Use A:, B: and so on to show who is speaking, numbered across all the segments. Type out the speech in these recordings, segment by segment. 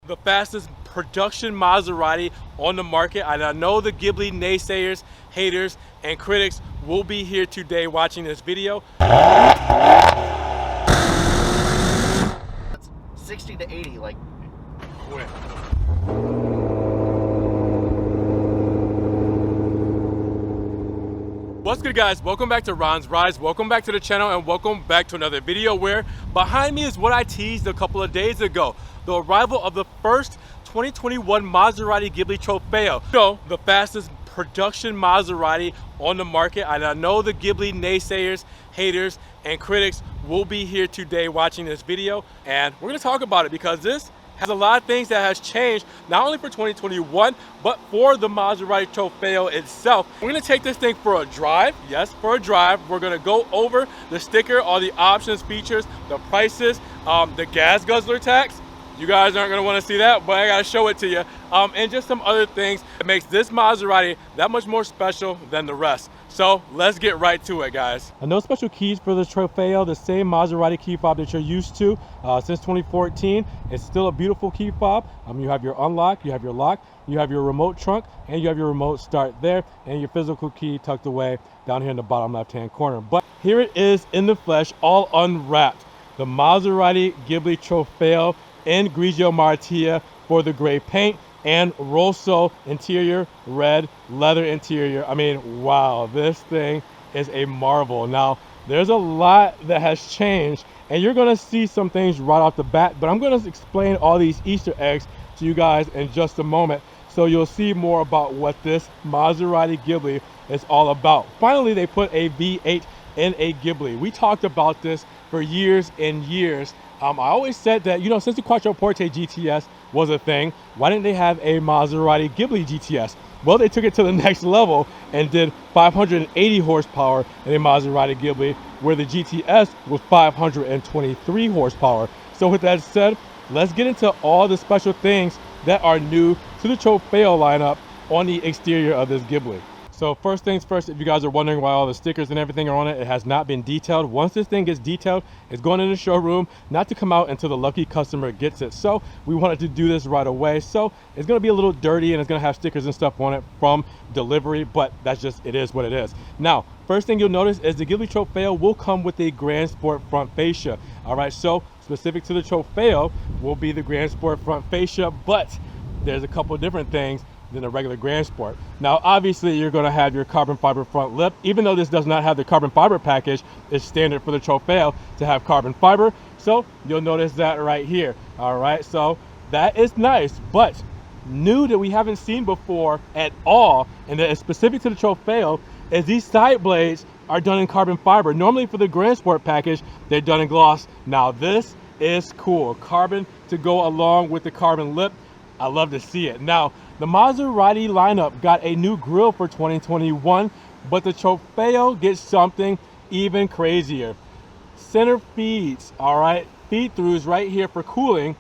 A: the fastest production Maserati on the market. And I know the Ghibli naysayers, haters, and critics will be here today watching this video.
B: That's 60 to 80, like quick.
A: What's good, guys? Welcome back to Ron's Rides. Welcome back to the channel and welcome back to another video where behind me is what I teased a couple of days ago. The arrival of the first 2021 Maserati Ghibli Trofeo. So, the fastest production Maserati on the market. And I know the Ghibli naysayers, haters, and critics will be here today watching this video. And we're gonna talk about it because this has a lot of things that has changed, not only for 2021, but for the Maserati Trofeo itself. We're gonna take this thing for a drive. Yes, for a drive. We're gonna go over the sticker, all the options, features, the prices, the gas guzzler tax. You guys aren't gonna wanna see that, but I gotta show it to you. And just some other things that makes this Maserati that much more special than the rest. So let's get right to it, guys. No special keys for the Trofeo, the same Maserati key fob that you're used to since 2014. It's still a beautiful key fob. You have your unlock, you have your lock, you have your remote trunk, and you have your remote start there, and your physical key tucked away down here in the bottom left-hand corner. But here it is in the flesh, all unwrapped. The Maserati Ghibli Trofeo in Grigio Martia for the gray paint and Rosso interior, red leather interior. I mean, wow, this thing is a marvel. Now, there's a lot that has changed, and you're gonna see some things right off the bat, but I'm gonna explain all these Easter eggs to you guys in just a moment, so you'll see more about what this Maserati Ghibli is all about. Finally, they put a V8 in a Ghibli. We talked about this for years and years. I always said that, you know, since the Quattroporte GTS was a thing, why didn't they have a Maserati Ghibli GTS? Well, they took it to the next level and did 580 horsepower in a Maserati Ghibli, where the GTS was 523 horsepower. So with that said, let's get into all the special things that are new to the Trofeo lineup on the exterior of this Ghibli. So first things first, if you guys are wondering why all the stickers and everything are on it, it has not been detailed. Once this thing gets detailed, it's going in the showroom, not to come out until the lucky customer gets it. So we wanted to do this right away. So it's going to be a little dirty and it's going to have stickers and stuff on it from delivery, but that's just, it is what it is. Now, first thing you'll notice is the Ghibli Trofeo will come with a Grand Sport front fascia. All right, so specific to the Trofeo will be the Grand Sport front fascia, but there's a couple of different things than a regular Grand Sport. Now, obviously, you're going to have your carbon fiber front lip. Even though this does not have the carbon fiber package, it's standard for the Trofeo to have carbon fiber. So you'll notice that right here. All right, so that is nice, but new that we haven't seen before at all, and that is specific to the Trofeo, is these side blades are done in carbon fiber. Normally for the Grand Sport package, they're done in gloss. Now this is cool. Carbon to go along with the carbon lip. I love to see it. Now, the Maserati lineup got a new grille for 2021, but the Trofeo gets something even crazier. Center feeds, all right? Feed-throughs right here for cooling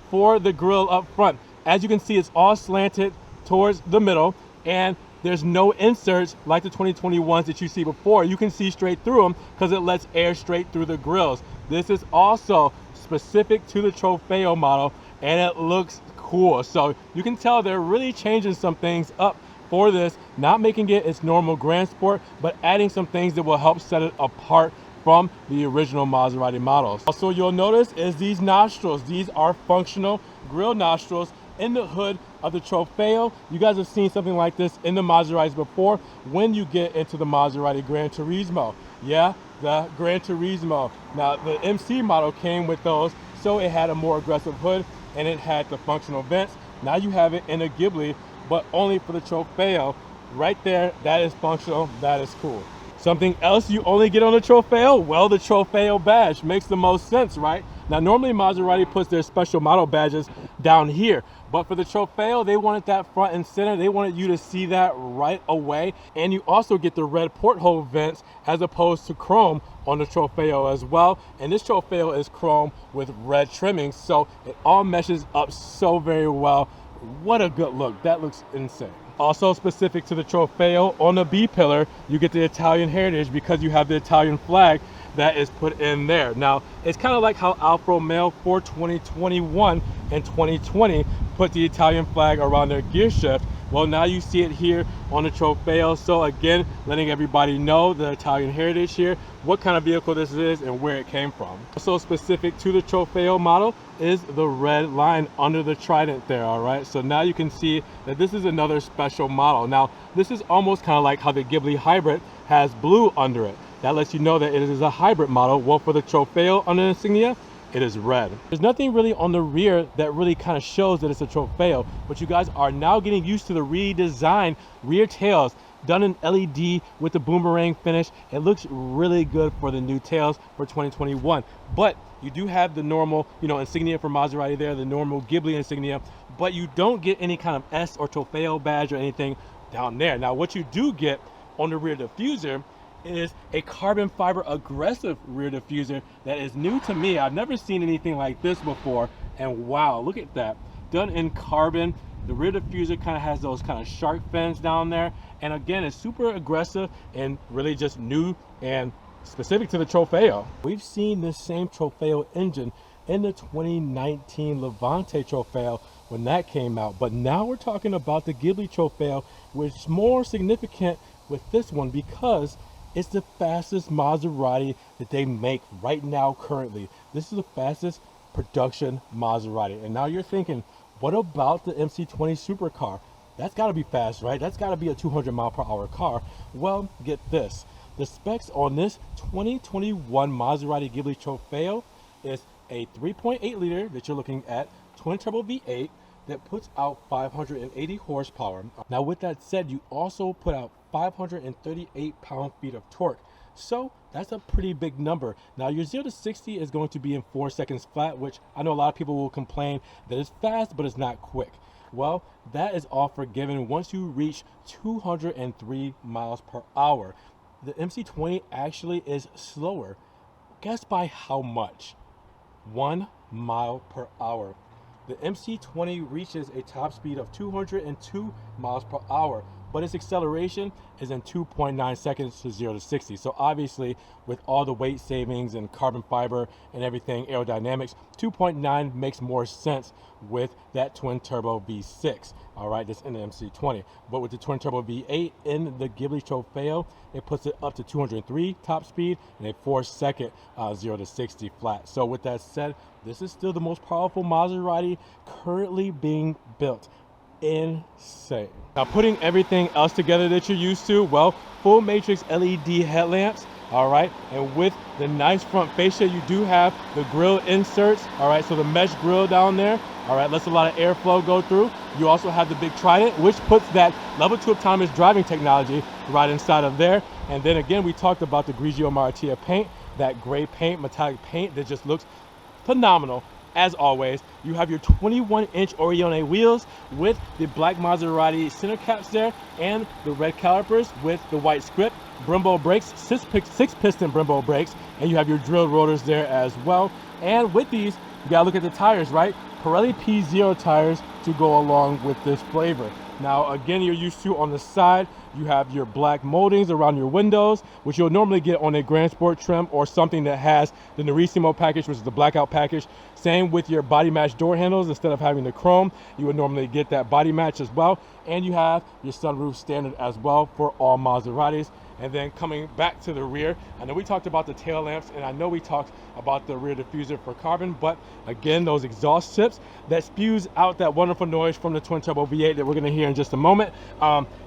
A: for the grille up front. As you can see, it's all slanted towards the middle, and there's no inserts like the 2021s that you see before. You can see straight through them because it lets air straight through the grills. This is also specific to the Trofeo model, and it looks cool. So you can tell they're really changing some things up for this, not making it its normal Grand Sport, but adding some things that will help set it apart from the original Maserati models. Also, you'll notice is these nostrils. These are functional grille nostrils in the hood of the Trofeo. You guys have seen something like this in the Maseratis before when you get into the Maserati Gran Turismo. Yeah, the Gran Turismo. Now, the MC model came with those, so it had a more aggressive hood and it had the functional vents. Now you have it in a Ghibli, but only for the Trofeo. Right there, that is functional, that is cool. Something else you only get on the Trofeo? Well, the Trofeo badge makes the most sense, right? Now, normally Maserati puts their special model badges down here, but for the Trofeo, they wanted that front and center. They wanted you to see that right away. And you also get the red porthole vents as opposed to chrome on the Trofeo as well. And this Trofeo is chrome with red trimmings, so it all meshes up so very well. What a good look. That looks insane. Also specific to the Trofeo, on the B pillar, you get the Italian heritage because you have the Italian flag that is put in there. Now, it's kind of like how Alfa Romeo for 2021 and 2020 put the Italian flag around their gear shift. Well, now you see it here on the Trofeo. So again, letting everybody know the Italian heritage here, what kind of vehicle this is and where it came from. Also specific to the Trofeo model is the red line under the trident there, all right? So now you can see that this is another special model. Now, this is almost kind of like how the Ghibli Hybrid has blue under it. That lets you know that it is a hybrid model. Well, for the Trofeo under the insignia, it is red. There's nothing really on the rear that really kind of shows that it's a Trofeo, but you guys are now getting used to the redesigned rear tails done in LED with the boomerang finish. It looks really good for the new tails for 2021. But you do have the normal, insignia for Maserati there, the normal Ghibli insignia, but you don't get any kind of S or Trofeo badge or anything down there. Now, what you do get on the rear diffuser is a carbon fiber aggressive rear diffuser that is new to me. I've never seen anything like this before, and wow, look at that, done in carbon. The rear diffuser kind of has those kind of shark fins down there, and again, it's super aggressive and really just new and specific to the Trofeo. We've seen this same Trofeo engine in the 2019 Levante Trofeo when that came out, but now we're talking about the Ghibli Trofeo, which is more significant with this one because it's the fastest Maserati that they make right now currently. This is the fastest production Maserati. And now you're thinking, what about the MC20 supercar? That's got to be fast, right? That's got to be a 200-mile-per-hour car. Well, get this. The specs on this 2021 Maserati Ghibli Trofeo is a 3.8 liter that you're looking at, twin turbo V8 that puts out 580 horsepower. Now, with that said, you also put out 538 pound-feet of torque. So that's a pretty big number. Now, your 0 to 60 is going to be in 4 seconds flat, which I know a lot of people will complain that it's fast, but it's not quick. Well, that is all forgiven once you reach 203 miles per hour. The MC20 actually is slower. Guess by how much? 1 mile per hour. The MC20 reaches a top speed of 202 miles per hour, but its acceleration is in 2.9 seconds to 0 to 60. So obviously, with all the weight savings and carbon fiber and everything, aerodynamics, 2.9 makes more sense with that twin turbo V6, all right, that's in the MC20. But with the twin turbo V8 in the Ghibli Trofeo, it puts it up to 203 top speed and a 4-second 0 to 60 flat. So with that said, this is still the most powerful Maserati currently being built. Insane. Now, putting everything else together that you're used to, well, full matrix LED headlamps, all right, and with the nice front fascia, you do have the grille inserts, all right, so the mesh grille down there, all right, lets a lot of airflow go through. You also have the big trident, which puts that level 2 autonomous driving technology right inside of there. And then again, we talked about the Grigio Maratea paint, that gray paint, metallic paint that just looks phenomenal. As always, you have your 21-inch Orione wheels with the black Maserati center caps there and the red calipers with the white script, Brembo brakes, six piston Brembo brakes, and you have your drilled rotors there as well. And with these, you gotta look at the tires, right? Pirelli P0 tires to go along with this flavor. Now, again, you're used to on the side, you have your black moldings around your windows, which you'll normally get on a Grand Sport trim or something that has the Nerissimo package, which is the blackout package. Same with your body match door handles. Instead of having the chrome, you would normally get that body match as well. And you have your sunroof standard as well for all Maseratis. And then coming back to the rear, I know we talked about the tail lamps, and I know we talked about the rear diffuser for carbon, but again, those exhaust tips that spews out that wonderful noise from the twin turbo V8 that we're gonna hear in just a moment.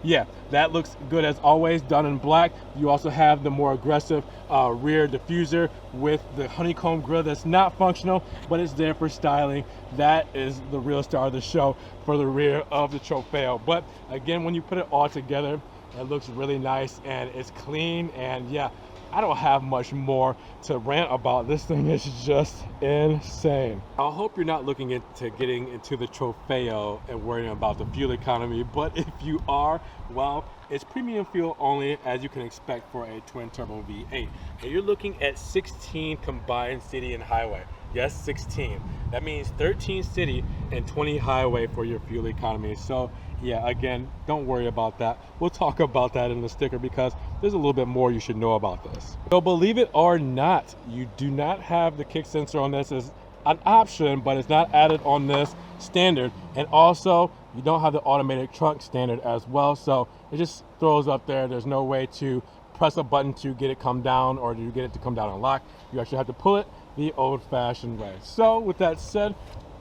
A: Yeah, that looks good as always, done in black. You also have the more aggressive rear diffuser with the honeycomb grille that's not functional, but it's there for styling. That is the real star of the show for the rear of the Trofeo. But again, when you put it all together, it looks really nice and it's clean, and yeah, I don't have much more to rant about. This thing is just insane. I hope you're not looking into getting into the Trofeo and worrying about the fuel economy, but if you are, well, it's premium fuel only, as you can expect for a twin turbo V8. And you're looking at 16 combined city and highway. Yes, 16. That means 13 city and 20 highway for your fuel economy. So yeah, again, don't worry about that. We'll talk about that in the sticker because there's a little bit more you should know about this. So believe it or not, you do not have the kick sensor on this as an option, but it's not added on this standard. And also, you don't have the automatic trunk standard as well. So it just throws up there. There's no way to press a button to get it come down or to get it to come down and lock. You actually have to pull it the old-fashioned way. So with that said,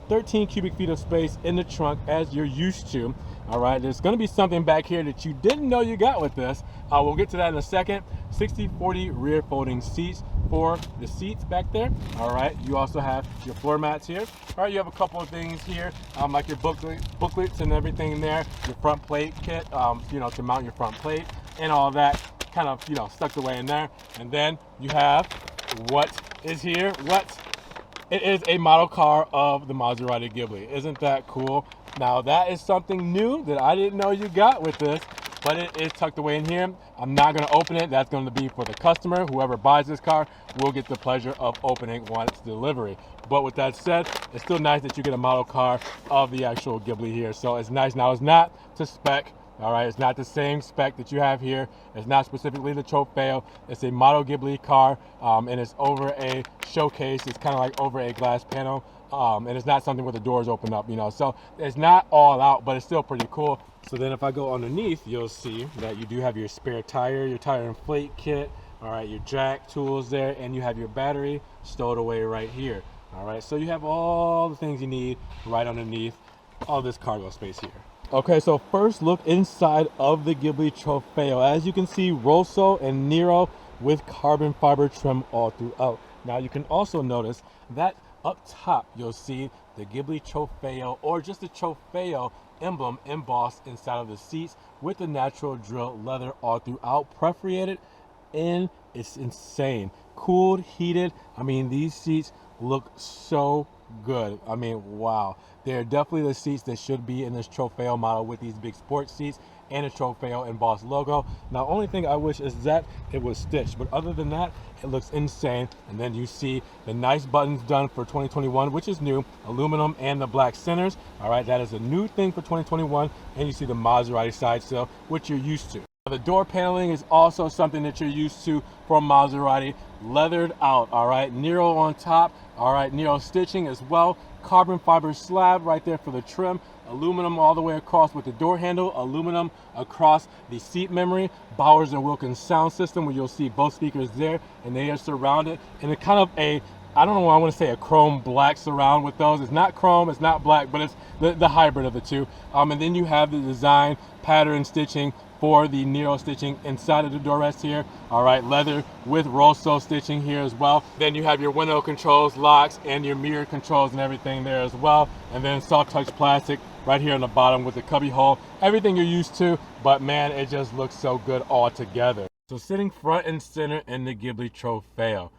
A: 13 cubic feet of space in the trunk as you're used to. All right, there's going to be something back here that you didn't know you got with this. We'll get to that in a second. 60/40 rear folding seats for the seats back there. All right, you also have your floor mats here. All right, you have a couple of things here, like your booklets and everything there. Your front plate kit, you know, to mount your front plate and all that kind of, you know, stuck away in there. And then you have what is here. It is a model car of the Maserati Ghibli. Isn't that cool? Now that is something new that I didn't know you got with this, but it is tucked away in here. I'm not gonna open it. That's gonna be for the customer. Whoever buys this car will get the pleasure of opening once delivery. But with that said, it's still nice that you get a model car of the actual Ghibli here. So it's nice. Now it's not to spec. All right, it's not the same spec that you have here. It's not specifically the Trofeo. It's a model Ghibli car, and it's over a showcase. It's kind of like over a glass panel, and it's not something where the doors open up, you know. So it's not all out, but it's still pretty cool. So then if I go underneath, you'll see that you do have your spare tire, your tire inflate kit, all right, your jack tools there, and you have your battery stowed away right here. All right, so you have all the things you need right underneath all this cargo space here. Okay, so first look inside of the Ghibli Trofeo. As you can see, Rosso and Nero with carbon fiber trim all throughout. Now you can also notice that up top you'll see the Ghibli Trofeo, or just the Trofeo emblem embossed inside of the seats with the natural drill leather all throughout, perforated, and it's insane. Cooled, heated. I mean, these seats look so good. I mean, wow. They're definitely the seats that should be in this Trofeo model with these big sports seats and a Trofeo embossed logo. Now, only thing I wish is that it was stitched, but other than that, it looks insane. And then you see the nice buttons done for 2021, which is new, aluminum and the black centers. All right, that is a new thing for 2021. And you see the Maserati side sill, which you're used to. The door paneling is also something that you're used to from Maserati, leathered out. All right, Nero on top. All right, Nero stitching as well. Carbon fiber slab right there for the trim. Aluminum all the way across with the door handle. Aluminum across the seat memory. Bowers and Wilkins sound system, where you'll see both speakers there, and they are surrounded in a kind of a, I don't know why I want to say a chrome black surround with those. It's not chrome, it's not black, but it's the hybrid of the two. And then you have the design pattern stitching for the Nero stitching inside of the door rest here. All right, leather with Rosso stitching here as well. Then you have your window controls, locks, and your mirror controls and everything there as well. And then soft touch plastic right here on the bottom with the cubby hole. Everything you're used to, but man, it just looks so good all together. So sitting front and center in the Ghibli Trofeo.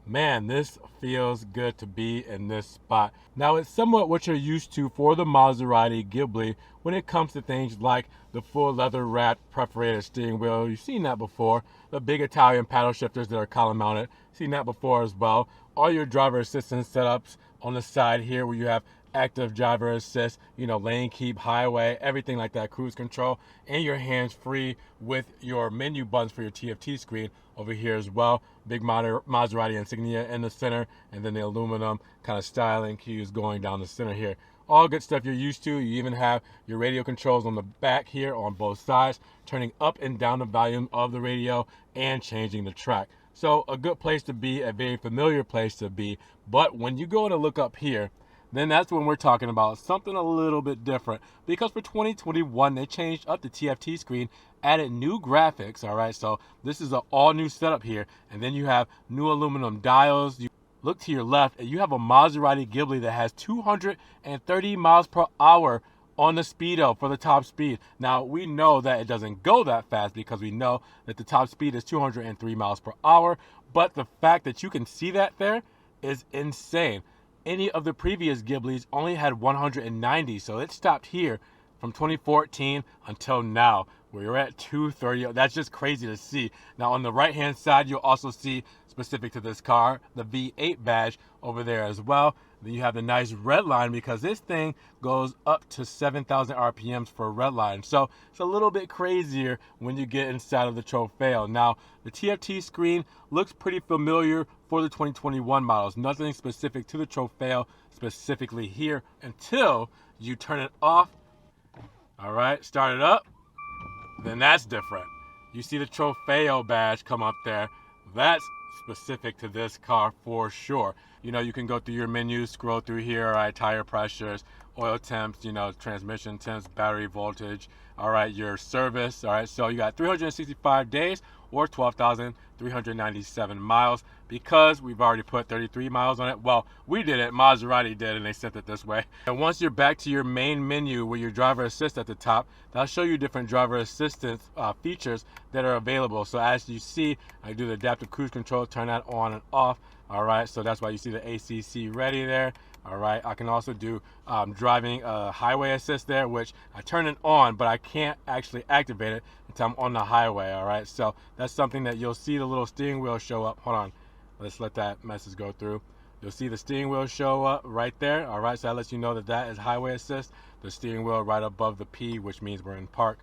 A: Man, this feels good to be in this spot. Now, it's somewhat what you're used to for the Maserati Ghibli when it comes to things like the full leather wrapped perforated steering wheel. You've seen that before. The big Italian paddle shifters that are column mounted. Seen that before as well. All your driver assistance setups on the side here, where you have active driver assist, you know, lane keep, highway, everything like that, cruise control, and your hands free with your menu buttons for your TFT screen over here as well. Big Maserati insignia in the center, and then the aluminum kind of styling cues going down the center here. All good stuff you're used to. You even have your radio controls on the back here on both sides, turning up and down the volume of the radio and changing the track. So a good place to be, a very familiar place to be. But when you go to look up here, then that's when we're talking about something a little bit different, because for 2021 they changed up the TFT screen, added new graphics. All right, so this is an all new setup here, and then you have new aluminum dials. You look to your left and you have a Maserati Ghibli that has 230 miles per hour on the speedo for the top speed. Now we know that it doesn't go that fast because we know that the top speed is 203 miles per hour, but the fact that you can see that there is insane. Any of the previous Ghiblis only had 190, so it stopped here from 2014 until now, where you're at 230. That's just crazy to see. Now on the right hand side, you'll also see specific to this car, the V8 badge over there as well. Then you have the nice red line because this thing goes up to 7,000 RPMs for a red line. So it's a little bit crazier when you get inside of the Trofeo. Now, the TFT screen looks pretty familiar for the 2021 models. Nothing specific to the Trofeo specifically here until you turn it off. All right, start it up. Then that's different. You see the Trofeo badge come up there. That's specific to this car for sure. You know, you can go through your menus, scroll through here, all right, tire pressures, oil temps, you know, transmission temps, battery voltage, all right, your service, all right. So you got 365 days or 12,397 miles because we've already put 33 miles on it. Well, we did it, Maserati did, and they sent it this way. And once you're back to your main menu with your driver assist at the top, that'll show you different driver assistance features that are available. So as you see, I do the adaptive cruise control, turn that on and off. All right, so that's why you see the ACC ready there. All right, I can also do driving highway assist there, which I turn it on, but I can't actually activate it until I'm on the highway. All right, so that's something that you'll see the little steering wheel show up. Hold on, let's let that message go through. You'll see the steering wheel show up right there. All right, so that lets you know that that is highway assist. The steering wheel right above the P, which means we're in park.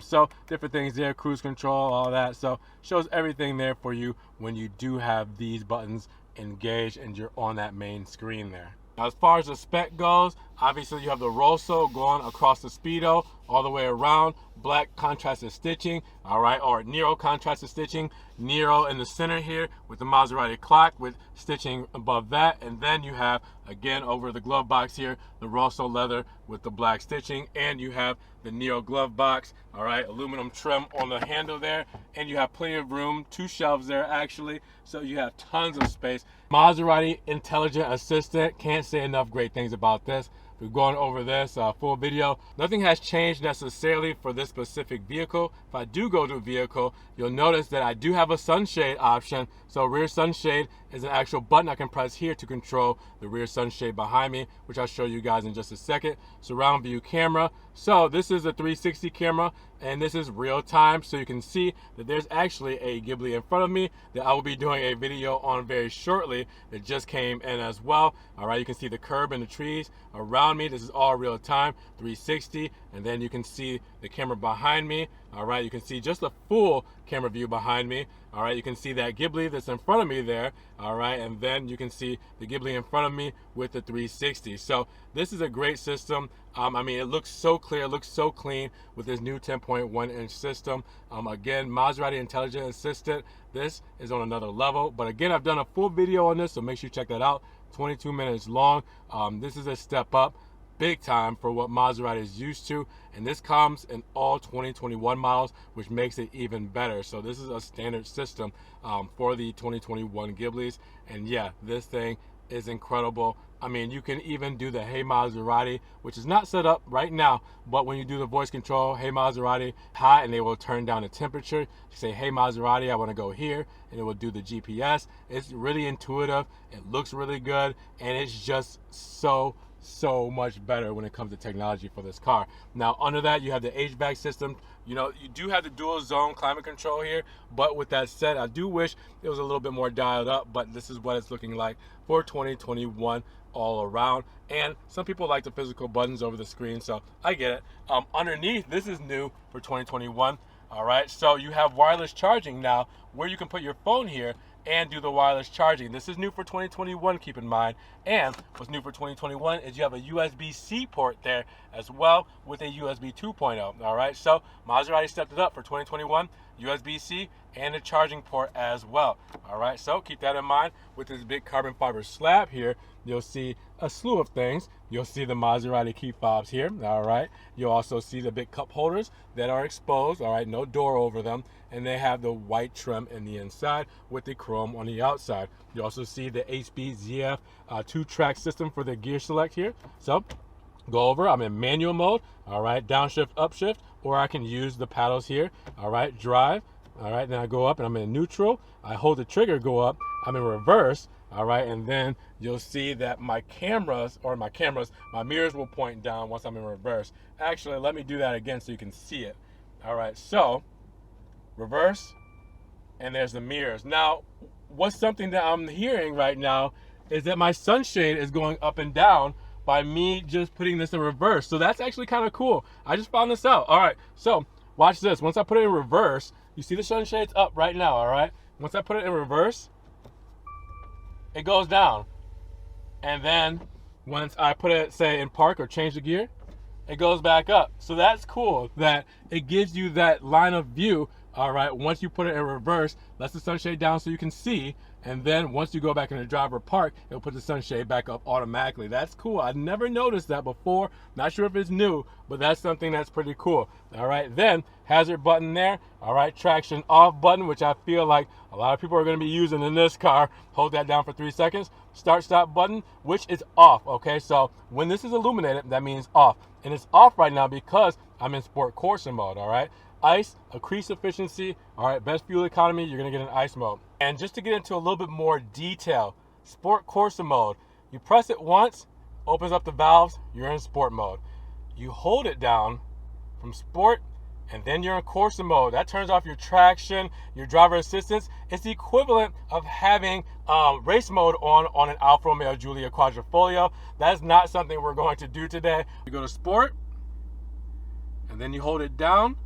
A: So different things there, cruise control, all that. So shows everything there for you when you do have these buttons engaged and you're on that main screen there. Now, as far as the spec goes, obviously you have the Rosso going across the Speedo all the way around, black contrasted stitching, all right, or Nero contrasted stitching, Nero in the center here with the Maserati clock with stitching above that, and then you have, again, over the glove box here, the Rosso leather with the black stitching, and you have the Nero glove box, all right, aluminum trim on the handle there, and you have plenty of room, 2 shelves there actually, so you have tons of space. Maserati Intelligent Assistant, can't say enough great things about this. We've gone over this full video. Nothing has changed necessarily for this specific vehicle. If I do go to vehicle, you'll notice that I do have a sunshade option. So rear sunshade is an actual button I can press here to control the rear sunshade behind me, which I'll show you guys in just a second. Surround view camera. So this is a 360 camera and this is real time. So you can see that there's actually a Ghibli in front of me that I will be doing a video on very shortly that just came in as well. All right, you can see the curb and the trees around me. This is all real time, 360. And then you can see the camera behind me. All right, you can see just a full camera view behind me. All right, you can see that Ghibli that's in front of me there. All right, and then you can see the Ghibli in front of me with the 360. So this is a great system. I mean, it looks so clear, it looks so clean with this new 10.1-inch system. Again, Maserati Intelligent Assistant, this is on another level. But again, I've done a full video on this, so make sure you check that out. 22 minutes long. This is a step up big time for what Maserati is used to, and this comes in all 2021 models, which makes it even better. So this is a standard system for the 2021 Ghiblis, and yeah, this thing is incredible. I mean, you can even do the Hey Maserati, which is not set up right now, but when you do the voice control, Hey Maserati, high, and they will turn down the temperature. You say, Hey Maserati, I want to go here, and it will do the GPS. It's really intuitive, it looks really good, and it's just so much better when it comes to technology for this car. Now, under that, you have the HVAC system. You know, you do have the dual zone climate control here, but with that said, I do wish it was a little bit more dialed up, but this is what it's looking like for 2021 all around. And some people like the physical buttons over the screen, so I get it. Underneath, this is new for 2021. All right, so you have wireless charging now, where you can put your phone here and do the wireless charging. This is new for 2021, keep in mind. And what's new for 2021 is you have a USB-C port there as well with a USB 2.0. All right, so Maserati stepped it up for 2021, USB-C and a charging port as well. All right, so keep that in mind. With this big carbon fiber slab here, you'll see a slew of things. You'll see the Maserati key fobs here, all right. You'll also see the big cup holders that are exposed, all right, no door over them, and they have the white trim in the inside with the chrome on the outside. You also see the HB ZF 2-track system for the gear select here. So go over, I'm in manual mode, all right, downshift, upshift, or I can use the paddles here, all right, drive, all right, then I go up and I'm in neutral, I hold the trigger, go up, I'm in reverse, all right, and then you'll see that my mirrors will point down once I'm in reverse. Actually, let me do that again so you can see it. All right, so reverse, and there's the mirrors. Now, what's something that I'm hearing right now is that my sunshade is going up and down by me just putting this in reverse. So that's actually kind of cool. I just found this out. All right, so watch this. Once I put it in reverse, you see the sunshade's up right now, all right? Once I put it in reverse, it goes down. And then once I put it, say, in park or change the gear, it goes back up. So that's cool that it gives you that line of view. All right, once you put it in reverse, lets the sunshade down so you can see, and then once you go back in the driver park, it'll put the sunshade back up automatically. That's cool. I never noticed that before. Not sure if it's new, but that's something that's pretty cool. All right, then hazard button there. All right, traction off button, which I feel like a lot of people are going to be using in this car. Hold that down for 3 seconds. Start stop button, which is off. Okay, so when this is illuminated, that means off, and it's off right now because I'm in sport Corsa mode. All right. ICE, increase efficiency, all right, best fuel economy, you're gonna get an ICE mode. And just to get into a little bit more detail, sport Corsa mode, you press it once, opens up the valves, you're in sport mode. You hold it down from sport, and then you're in Corsa mode. That turns off your traction, your driver assistance. It's the equivalent of having race mode on an Alfa Romeo Giulia Quadrifoglio. That's not something we're going to do today. You go to sport, and then you hold it down,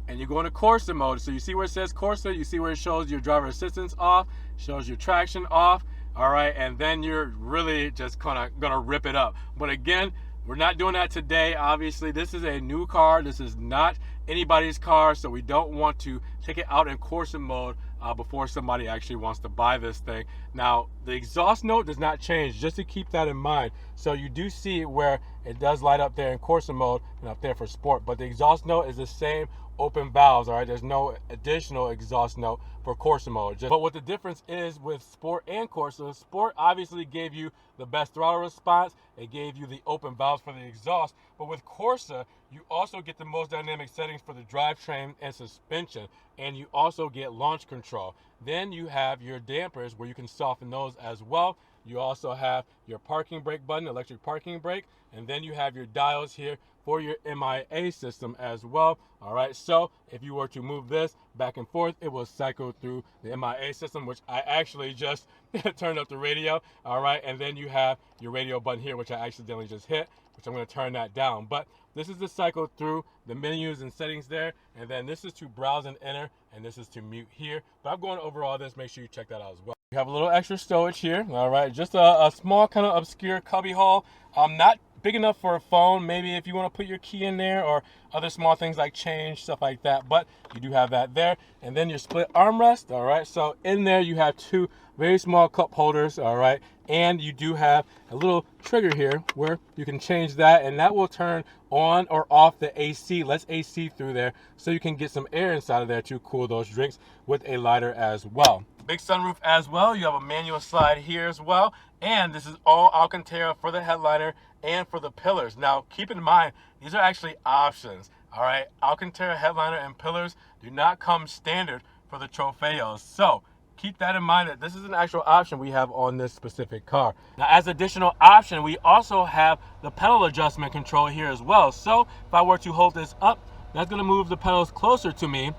A: and you go into Corsa mode. So you see where it says Corsa, you see where it shows your driver assistance off, shows your traction off, all right, and then you're really just kind of gonna rip it up. But again, we're not doing that today. Obviously, this is a new car. This is not anybody's car, so we don't want to take it out in Corsa mode before somebody actually wants to buy this thing. Now, the exhaust note does not change, just to keep that in mind. So you do see where it does light up there in Corsa mode and up there for sport, but the exhaust note is the same open valves, all right? There's no additional exhaust note for Corsa mode. But what the difference is with Sport and Corsa, Sport obviously gave you the best throttle response. It gave you the open valves for the exhaust. But with Corsa, you also get the most dynamic settings for the drivetrain and suspension. And you also get launch control. Then you have your dampers where you can soften those as well. You also have your parking brake button, electric parking brake. And then you have your dials here for your MIA system as well. All right, so if you were to move this back and forth, it will cycle through the MIA system, which I actually just turned up the radio. All right, and then you have your radio button here, which I accidentally just hit, which I'm going to turn that down. But this is to cycle through the menus and settings there, and then this is to browse and enter, and this is to mute here. But I'm going over all this. Make sure you check that out as well. You have a little extra stowage here. All right, just a small kind of obscure cubby hole. Not big enough for a phone, maybe if you want to put your key in there, or other small things like change, stuff like that, but you do have that there. And then your split armrest, all right, so in there you have two very small cup holders, all right, and you do have a little trigger here where you can change that, and that will turn on or off the AC, lets AC through there, so you can get some air inside of there to cool those drinks with a lighter as well. Big sunroof as well. You have a manual slide here as well, and this is all Alcantara for the headliner and for the pillars. Now, keep in mind, these are actually options, all right? Alcantara headliner and pillars do not come standard for the Trofeos, so keep that in mind that this is an actual option we have on this specific car. Now, as additional option, we also have the pedal adjustment control here as well. So if I were to hold this up, that's gonna move the pedals closer to me,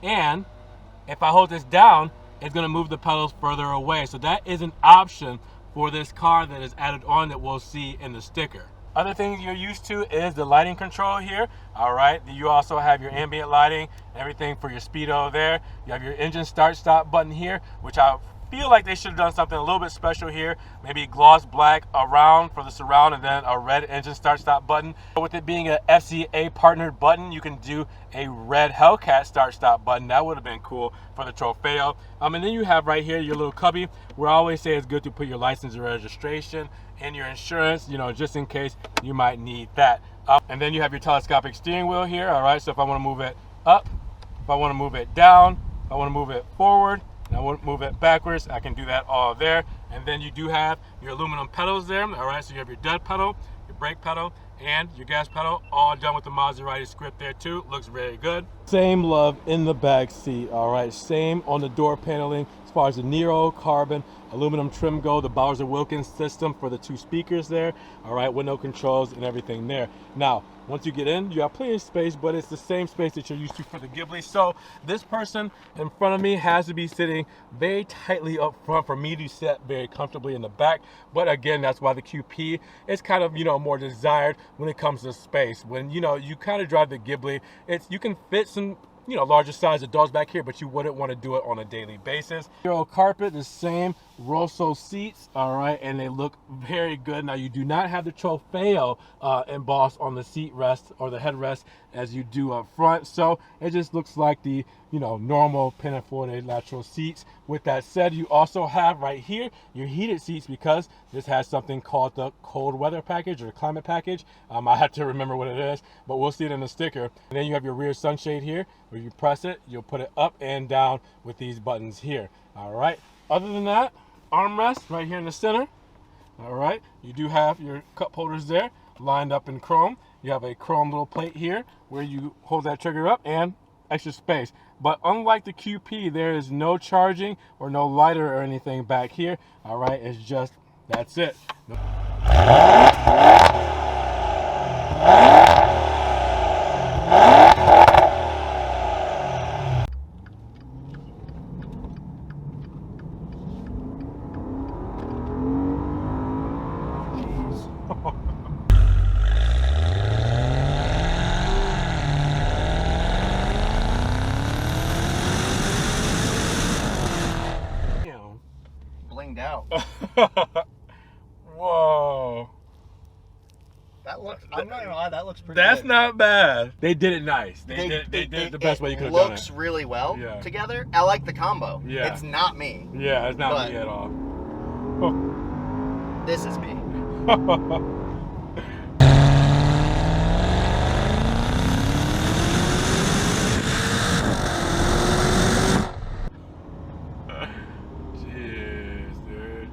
A: and if I hold this down, it's going to move the pedals further away. So that is an option for this car that is added on that we'll see in the sticker. Other things you're used to is the lighting control here. All right, you also have your ambient lighting, everything for your speedo there. You have your engine start stop button here, which I feel like they should have done something a little bit special here. Maybe gloss black around for the surround, and then a red engine start stop button. With it being an FCA partnered button, you can do a red Hellcat start stop button. That would have been cool for the Trofeo. And then you have right here your little cubby where I always say it's good to put your license and registration and your insurance, you know, just in case you might need that. And then you have your telescopic steering wheel here. All right, so if I want to move it up, if I want to move it down, if I want to move it forward, and I want to move it backwards, I can do that all there. And then you do have your aluminum pedals there. All right, so you have your dead pedal, your brake pedal, and your gas pedal, all done with the Maserati script there too. Looks very good. Same love in the back seat. All right, same on the door paneling as far as the Nero carbon aluminum trim go, the Bowser Wilkins system for the 2 speakers there. All right, window controls and everything there. Now once you get in, you have plenty of space, but it's the same space that you're used to for the Ghibli. So this person in front of me has to be sitting very tightly up front for me to sit very comfortably in the back. But again, that's why the QP is kind of, you know, more desired when it comes to space. When, you know, you kind of drive the Ghibli, you can fit some, you know, larger size adults back here, but you wouldn't want to do it on a daily basis. Euro carpet, the same Rosso seats, all right, and they look very good. Now you do not have the Trofeo embossed on the seat rest or the headrest as you do up front, so it just looks like the, you know, normal Pininfarina lateral seats. With that said, you also have right here your heated seats because this has something called the cold weather package or climate package. I have to remember what it is, but we'll see it in the sticker. And then you have your rear sunshade here where you press it, you'll put it up and down with these buttons here. All right, other than that, armrest right here in the center. All right, you do have your cup holders there lined up in chrome. You have a chrome little plate here where you hold that trigger up and extra space. But unlike the QP, there is no charging or no lighter or anything back here. All right, it's just, that's it.
B: Blinged out.
A: Whoa.
B: That looks, I'm not gonna lie, that looks pretty
A: That's
B: good.
A: not bad. They did it nice. They did it the best way you could have done it.
B: It looks really well
A: Yeah.
B: together. I like the combo.
A: Yeah.
B: It's not me.
A: Yeah, it's not me at all.
B: This is me.
A: Jeez, dude.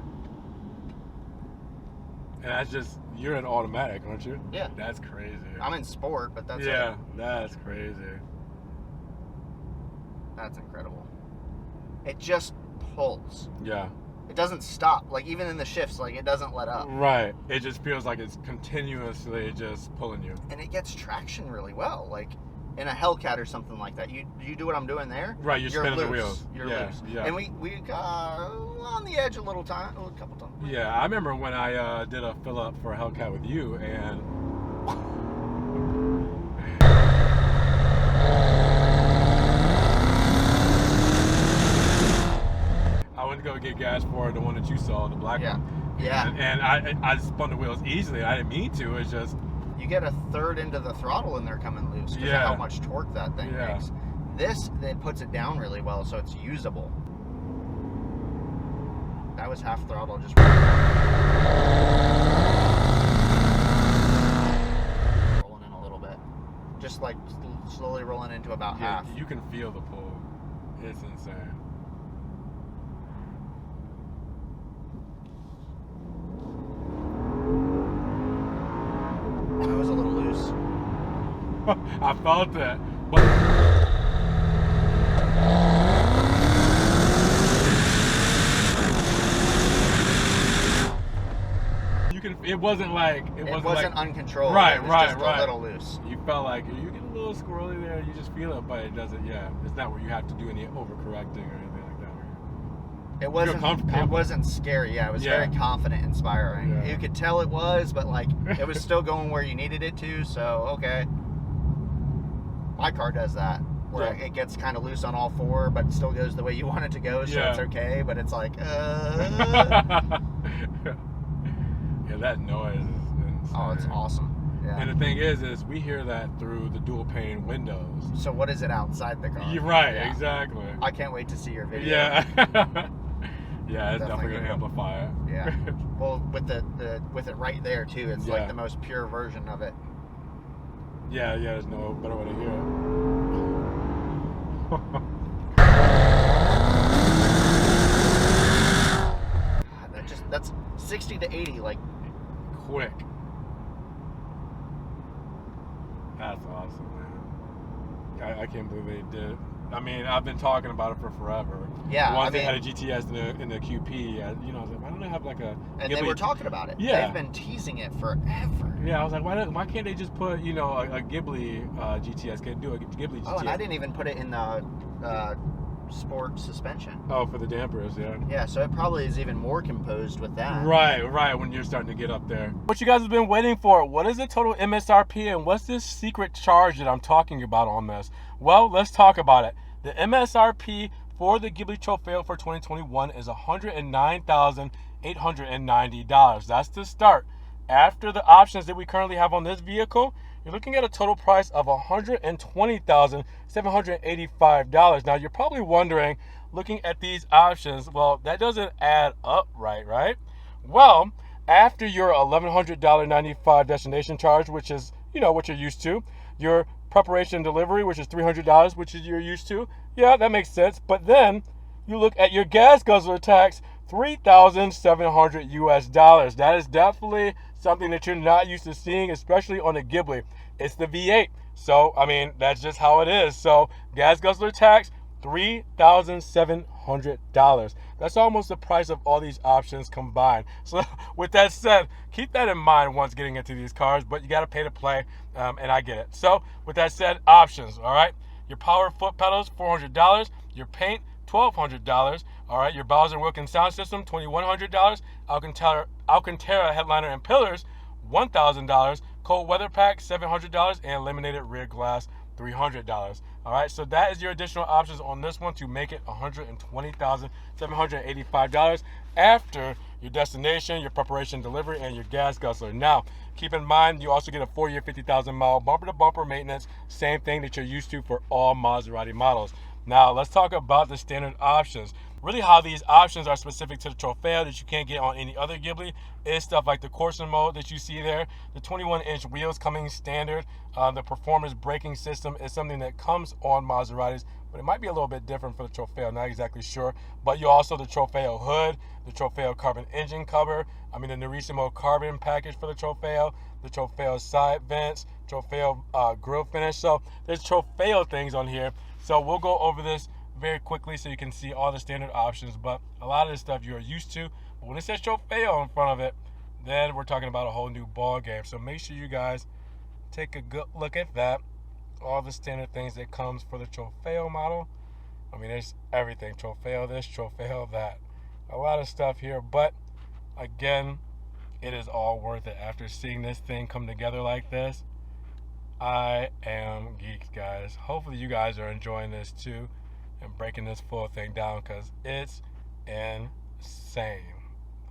A: And that's just, you're in automatic, aren't you?
B: Yeah.
A: That's crazy.
B: I'm in sport, but that's
A: yeah, that's crazy.
B: That's incredible. It just pulls.
A: Yeah.
B: It doesn't stop. Like even in the shifts, like it doesn't let up.
A: Right. It just feels like it's continuously just pulling you.
B: And it gets traction really well. Like in a Hellcat or something like that. You do what I'm doing there.
A: Right, you're spinning
B: loose.
A: the wheels.
B: You're
A: Yeah,
B: loose.
A: yeah.
B: And we got on the edge a couple times.
A: Yeah, I remember when I did a fill up for a Hellcat with you, and I went to go get gas for the one that you saw, the black one.
B: Yeah.
A: And I spun the wheels easily. I didn't mean to. It's just,
B: You get a third into the throttle and they're coming loose because of how much torque that thing makes. This, it puts it down really well, so it's usable. That was half throttle, just rolling in a little bit. Just like slowly rolling into about half.
A: You can feel the pull. It's insane.
B: That was a little loose.
A: I felt that. But it wasn't like
B: it wasn't uncontrolled.
A: Right,
B: it was
A: right,
B: just
A: right.
B: a little loose.
A: You felt like you get a little squirrely there. You just feel it, but it doesn't. Yeah, it's not where you have to do any overcorrecting or anything like that.
B: It wasn't scary. Yeah, it was very confident, inspiring.
A: Yeah.
B: You could tell it was, but like it was still going where you needed it to. So okay, my car does that, where it gets kind of loose on all four, but it still goes the way you want it to go. So it's okay, but it's like.
A: Yeah, that noise is insane.
B: Oh, it's awesome. Yeah.
A: And the thing is we hear that through the dual pane windows.
B: So what is it outside the car?
A: You're right, exactly.
B: I can't wait to see your video.
A: Yeah. Yeah, it's definitely gonna amplify it.
B: Yeah. Well, with with it right there too, it's like the most pure version of it.
A: Yeah, there's no better way to hear
B: it. That's 60 to 80 like
A: quick. That's awesome, man. I can't believe they did. I mean, I've been talking about it for forever.
B: Yeah,
A: Once they had a GTS in the QP, you know, I was like, why don't they have like a
B: And
A: Ghibli?
B: they were talking about it.
A: Yeah.
B: They've been teasing it forever.
A: Yeah, I was like, why can't they just put, you know, a Ghibli GTS? Can do a Ghibli GTS?
B: Oh, and I didn't even put it in the sport suspension.
A: Oh, for the dampers, yeah.
B: Yeah, so it probably is even more composed with that.
A: Right, when you're starting to get up there. What you guys have been waiting for, what is the total MSRP and what's this secret charge that I'm talking about on this? Well, let's talk about it. The MSRP for the Ghibli Trofeo for 2021 is $109,890. That's the start. After the options that we currently have on this vehicle, you're looking at a total price of $120,785. Now, you're probably wondering, looking at these options, well, that doesn't add up right? Well, after your $1,100.95 destination charge, which is, you know, what you're used to, your preparation and delivery, which is $300, which is you're used to, yeah, that makes sense. But then you look at your gas guzzler tax, $3,700 US. That is definitely something that you're not used to seeing, especially on a Ghibli. It's the V8. So, I mean, that's just how it is. So, gas guzzler tax, $3,700. That's almost the price of all these options combined. So, with that said, keep that in mind once getting into these cars, but you got to pay to play, and I get it. So, with that said, options, all right? Your power foot pedals, $400. Your paint, $1,200. All right, your Bowser Wilkins sound system, $2,100. Alcantara headliner and pillars, $1,000. Cold weather pack, $700, and laminated rear glass, $300. All right, so that is your additional options on this one to make it $120,785 after your destination, your preparation, delivery, and your gas guzzler. Now, keep in mind, you also get a 4-year, 50,000-mile bumper-to-bumper maintenance, same thing that you're used to for all Maserati models. Now, let's talk about the standard options. Really how these options are specific to the Trofeo that you can't get on any other Ghibli is stuff like the Corsa mode that you see there, the 21-inch wheels coming standard, the performance braking system is something that comes on Maseratis, but it might be a little bit different for the Trofeo, not exactly sure. But you also the Trofeo hood, the Trofeo carbon engine cover, the Nerissimo carbon package for the Trofeo, the Trofeo side vents, Trofeo grill finish. So there's Trofeo things on here. So we'll go over this very quickly so you can see all the standard options, but a lot of this stuff you're used to. But when it says Trofeo in front of it, then we're talking about a whole new ball game. So make sure you guys take a good look at that. All the standard things that comes for the Trofeo model. There's everything. Trofeo this, Trofeo that. A lot of stuff here, but again, it is all worth it. After seeing this thing come together like this, I am geeked, guys. Hopefully you guys are enjoying this too and breaking this full thing down because it's insane.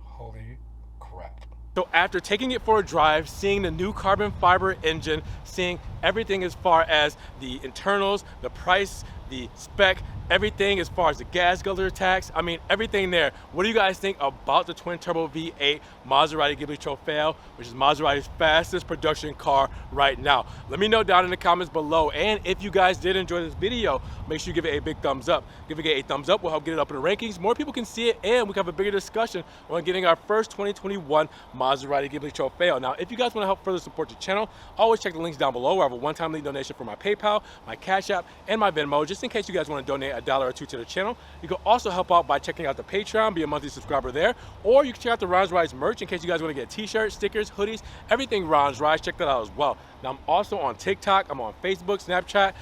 A: Holy crap. So after taking it for a drive, seeing the new carbon fiber engine, seeing everything as far as the internals, the price, the spec, everything as far as the gas guzzler tax, everything there. What do you guys think about the twin turbo V8 Maserati Ghibli Trofeo, which is Maserati's fastest production car right now? Let me know down in the comments below. And if you guys did enjoy this video, make sure you give it a big thumbs up. Give it a thumbs up will help get it up in the rankings. More people can see it, and we can have a bigger discussion on getting our first 2021 Maserati Ghibli Trofeo. Now, if you guys want to help further support the channel, always check the links down below. I have a one-time link donation for my PayPal, my Cash App, and my Venmo, just in case you guys want to donate $1 or $2 to the channel. You can also help out by checking out the Patreon, be a monthly subscriber there, or you can check out the Ron's Rides merch in case you guys want to get t-shirts, stickers, hoodies, everything Ron's Rides. Check that out as well. Now, I'm also on TikTok, I'm on Facebook, Snapchat,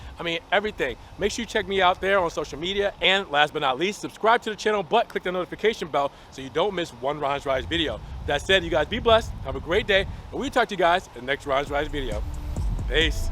A: everything. Make sure you check me out there on social media, and last but not least, subscribe to the channel, but click the notification bell so you don't miss one Ron's Rides video. That said, you guys be blessed, have a great day, and we'll talk to you guys in the next Ron's Rides video. Peace.